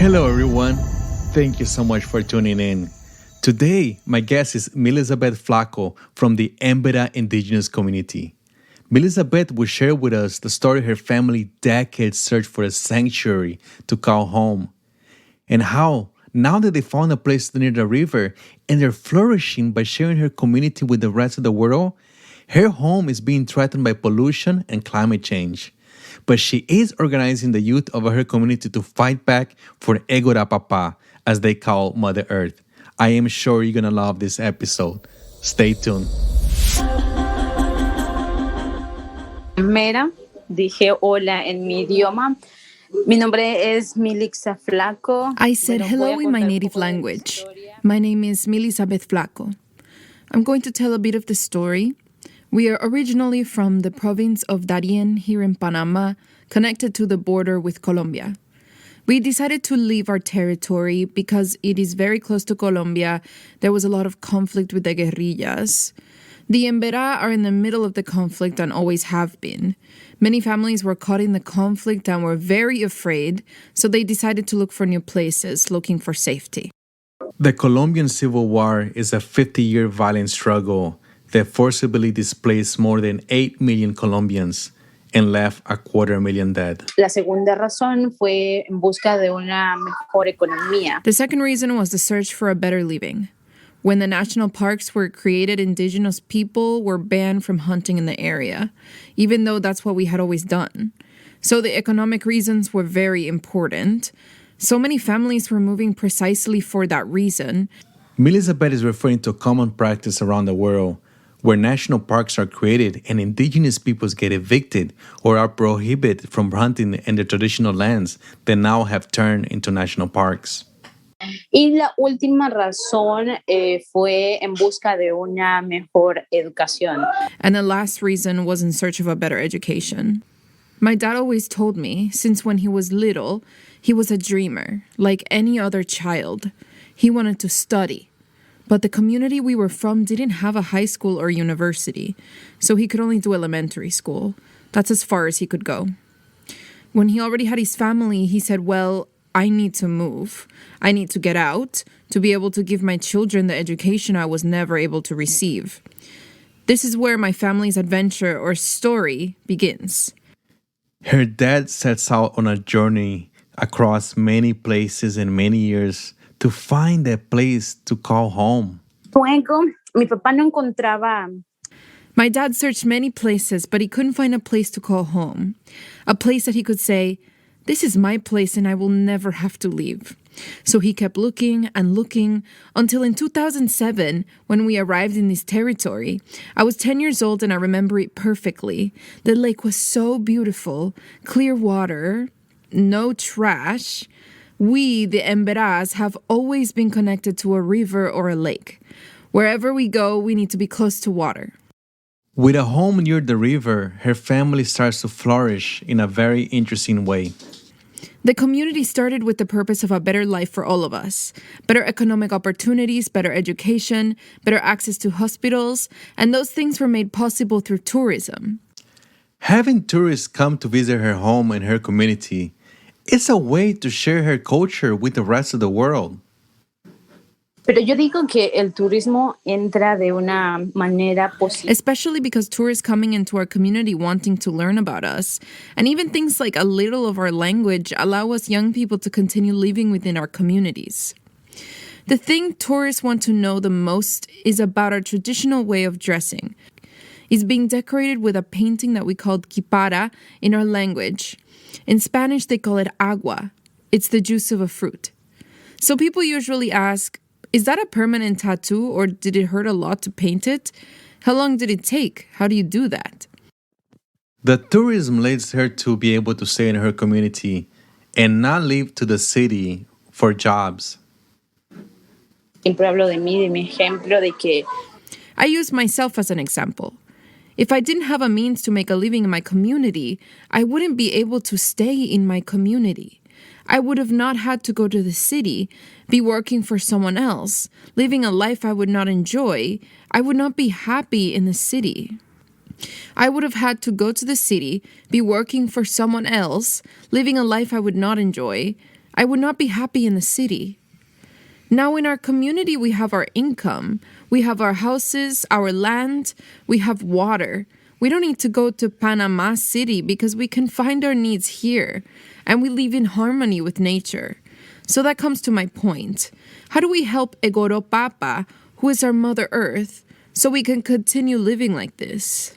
Hello, everyone. Thank you so much for tuning in. Today, my guest is MiLizbeth Flaco from the Emberá Indigenous community. MiLizbeth will share with us the story of her family decades search for a sanctuary to call home, and how, now that they found a place near the river and they're flourishing by sharing her community with the rest of the world, her home is being threatened by pollution and climate change. But she is organizing the youth of her community to fight back for Egoró Papa, as they call Mother Earth. I am sure you're going to love this episode. Stay tuned. Mera, dije hola en mi idioma. Mi nombre es MiLizbeth Flaco. I said hello in my native language. My name is MiLizbeth Flaco. I'm going to tell a bit of the story. We are originally from the province of Darién here in Panama, connected to the border with Colombia. We decided to leave our territory because it is very close to Colombia. There was a lot of conflict with the guerrillas. The Emberá are in the middle of the conflict and always have been. Many families were caught in the conflict and were very afraid, so they decided to look for new places, looking for safety. The Colombian Civil War is a 50-year violent struggle that forcibly displaced more than 8 million Colombians and left 250,000 dead. La segunda razón fue en busca de una mejor economía. The second reason was the search for a better living. When the national parks were created, indigenous people were banned from hunting in the area, even though that's what we had always done. So the economic reasons were very important. So many families were moving precisely for that reason. MiLizbeth is referring to a common practice around the world where national parks are created and indigenous peoples get evicted or are prohibited from hunting in their traditional lands that now have turned into national parks. Y la última razón fue en busca de una mejor educación. And the last reason was in search of a better education. My dad always told me, since when he was little, he was a dreamer, like any other child. He wanted to study. But the community we were from didn't have a high school or university, so he could only do elementary school. That's as far as he could go. When he already had his family, he said, well, I need to move. I need to get out to be able to give my children the education I was never able to receive. This is where my family's adventure or story begins. Her dad sets out on a journey across many places and many years to find a place to call home. Luego, mi papá no encontraba. My dad searched many places, but he couldn't find a place to call home. A place that he could say, this is my place and I will never have to leave. So he kept looking and looking until in 2007, when we arrived in this territory. I was 10 years old and I remember it perfectly. The lake was so beautiful, clear water, no trash. We, the Emberás, have always been connected to a river or a lake. Wherever we go, we need to be close to water. With a home near the river, her family starts to flourish in a very interesting way. The community started with the purpose of a better life for all of us. Better economic opportunities, better education, better access to hospitals, and those things were made possible through tourism. Having tourists come to visit her home and her community, it's a way to share her culture with the rest of the world. Pero yo digo que el turismo entra de una manera positiva. Especially because tourists coming into our community wanting to learn about us. And even things like a little of our language allow us young people to continue living within our communities. The thing tourists want to know the most is about our traditional way of dressing. It's being decorated with a painting that we called quipara in our language. In Spanish, they call it agua. It's the juice of a fruit. So people usually ask, is that a permanent tattoo or did it hurt a lot to paint it? How long did it take? How do you do that? The tourism leads her to be able to stay in her community and not leave to the city for jobs. Siempre hablo de mí, de mi ejemplo, de que I use myself as an example. If I didn't have a means to make a living in my community, I wouldn't be able to stay in my community. I would have not had to go to the city, be working for someone else, living a life I would not enjoy. I would not be happy in the city. I would have had to go to the city, be working for someone else, living a life I would not enjoy. I would not be happy in the city. Now in our community, we have our income. We have our houses, our land. We have water. We don't need to go to Panama City because we can find our needs here. And we live in harmony with nature. So that comes to my point. How do we help Egoró Papa, who is our Mother Earth, so we can continue living like this?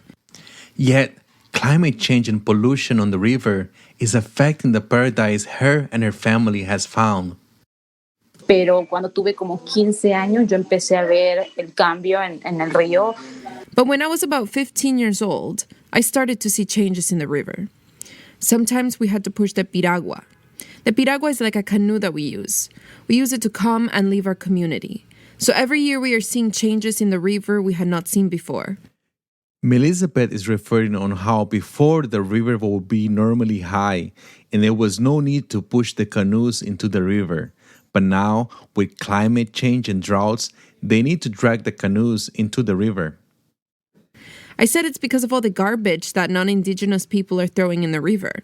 Yet, climate change and pollution on the river is affecting the paradise her and her family has found. Pero cuando tuve como 15 años, yo empecé a ver el cambio en el río. But when I was about 15 years old, I started to see changes in the river. Sometimes we had to push the piragua. The piragua is like a canoe that we use. We use it to come and leave our community. So every year we are seeing changes in the river we had not seen before. MiLizbeth is referring on how before the river would be normally high and there was no need to push the canoes into the river. But now, with climate change and droughts, they need to drag the canoes into the river. I said it's because of all the garbage that non-Indigenous people are throwing in the river.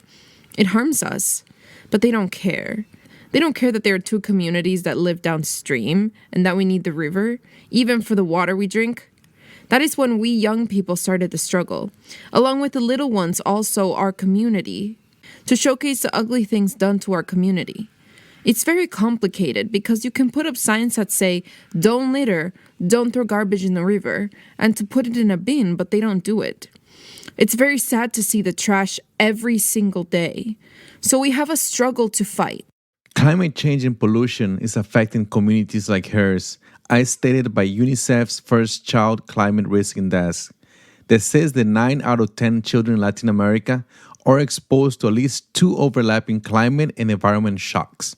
It harms us, but they don't care. They don't care that there are two communities that live downstream and that we need the river, even for the water we drink. That is when we young people started the struggle, along with the little ones, also our community, to showcase the ugly things done to our community. It's very complicated because you can put up signs that say, don't litter, don't throw garbage in the river, and to put it in a bin, but they don't do it. It's very sad to see the trash every single day. So we have a struggle to fight. Climate change and pollution is affecting communities like hers, as stated by UNICEF's First Child Climate Risk Index, that says that 9 out of 10 children in Latin America are exposed to at least 2 overlapping climate and environment shocks.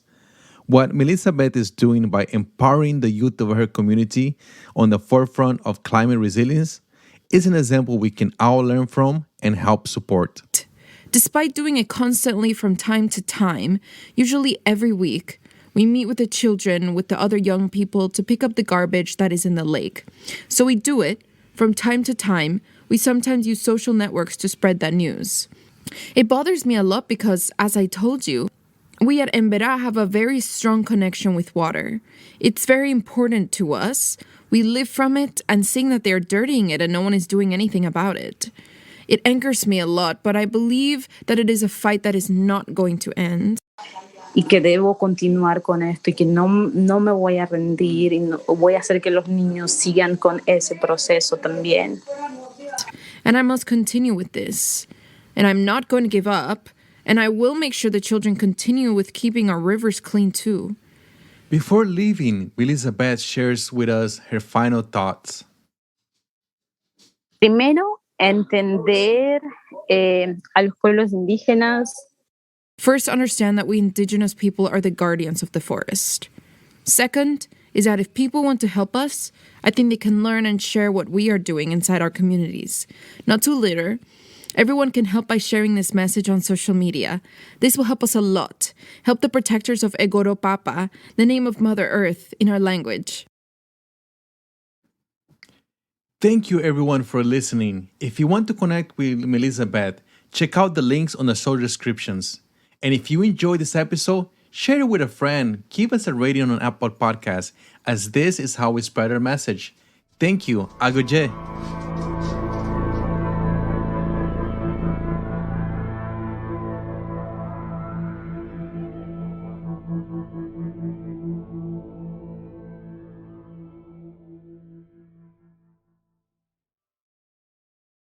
What MiLizbeth is doing by empowering the youth of her community on the forefront of climate resilience is an example we can all learn from and help support. Despite doing it constantly from time to time, usually every week, we meet with the children, with the other young people to pick up the garbage that is in the lake. So we do it from time to time. We sometimes use social networks to spread that news. It bothers me a lot because, as I told you, we at Emberá have a very strong connection with water. It's very important to us. We live from it, and seeing that they're dirtying it and no one is doing anything about it. It angers me a lot, but I believe that it is a fight that is not going to end. Y que debo continuar con esto y que no me voy a rendir y no, voy a hacer que los niños sigan con ese proceso también. And I must continue with this. And I'm not going to give up. And I will make sure the children continue with keeping our rivers clean too. Before leaving, MiLizbeth shares with us her final thoughts. Primero, entender a los pueblos indígenas. First, understand that we Indigenous people are the guardians of the forest. Second, is that if people want to help us, I think they can learn and share what we are doing inside our communities. Not to litter. Everyone can help by sharing this message on social media. This will help us a lot. Help the protectors of Egoró Papa, the name of Mother Earth, in our language. Thank you everyone for listening. If you want to connect with MiLizbeth, check out the links on the show descriptions. And if you enjoyed this episode, share it with a friend. Give us a rating on Apple Podcasts, as this is how we spread our message. Thank you. Agoje.